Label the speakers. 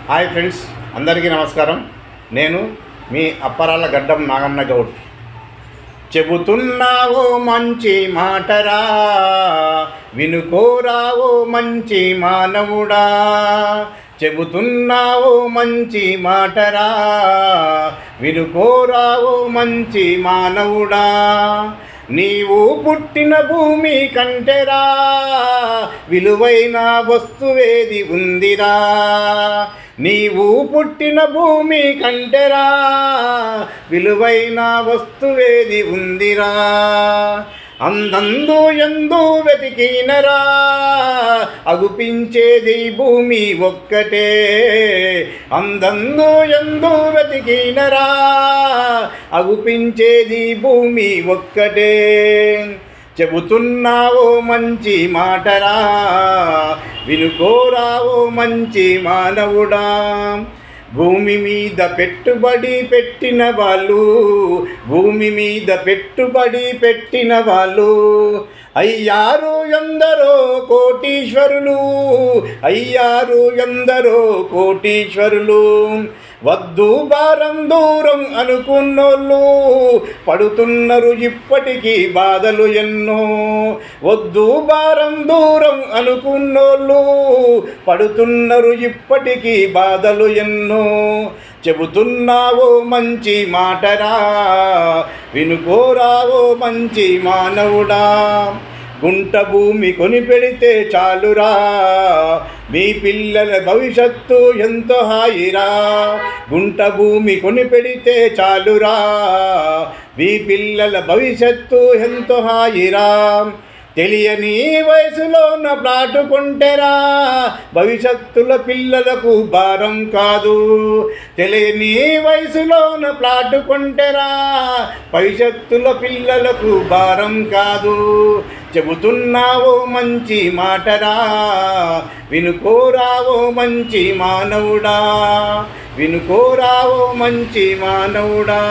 Speaker 1: Hi friends, అందరికీ నమస్కారం. నేను మీ అప్పరాల గడ్డం నాగన్న గౌడ్. చెబుతున్నావో మంచి మాటరా, వినుకోరావో మంచి మానవుడా. చెబుతున్నావో మంచి మాటరా, వినుకోరావో మంచి మానవుడా. నీవు పుట్టిన భూమి కంటెరా, విలువైన వస్తువేది ఉందిరా. నీవు పుట్టిన భూమి కంటెరా, విలువైన వస్తువేది ఉందిరా. అందందు ఎందు వెతికినరా, అగుపించేది భూమి ఒక్కటే. అందందు ఎందు వెతికినరా, అగుపించేది భూమి ఒక్కటే. చెబుతున్నావో మంచి మాటరా, వినుకోరావో మంచి మానవుడా. భూమి మీద పెట్టుబడి పెట్టిన వాళ్ళు, భూమి మీద పెట్టుబడి పెట్టిన వాళ్ళు అయ్యారు ఎందరో కోటీశ్వరులు, అయ్యారు ఎందరో కోటీశ్వరులు. వద్దు భారం దూరం అనుకున్నోళ్ళు పడుతున్నారు ఇప్పటికీ బాధలు ఎన్నో. వద్దు భారం దూరం అనుకున్నోళ్ళు పడుతున్నారు ఇప్పటికీ బాధలు ఎన్నో. చెబుతున్నావో మంచి మాటరా, వినుకోరావో మంచి మానవుడా. గుంట భూమి కొని పెడితే చాలురా, మీ పిల్లల భవిష్యత్తు ఎంతో హాయిరా. గుంట భూమి కొని పెడితే చాలురా, మీ పిల్లల భవిష్యత్తు ఎంతో హాయిరా. తెలియని వయసులోన ప్లాటు కొంటెరా, భవిష్యత్తుల పిల్లలకు భారం కాదు. తెలియని వయసులోన ప్లాటు కొంటెరా, భవిష్యత్తుల పిల్లలకు భారం కాదు. చెబుతున్నావో మంచి మాటరా, వినుకోరావో మంచి మానవుడా. వినుకోరావో మంచి మానవుడా.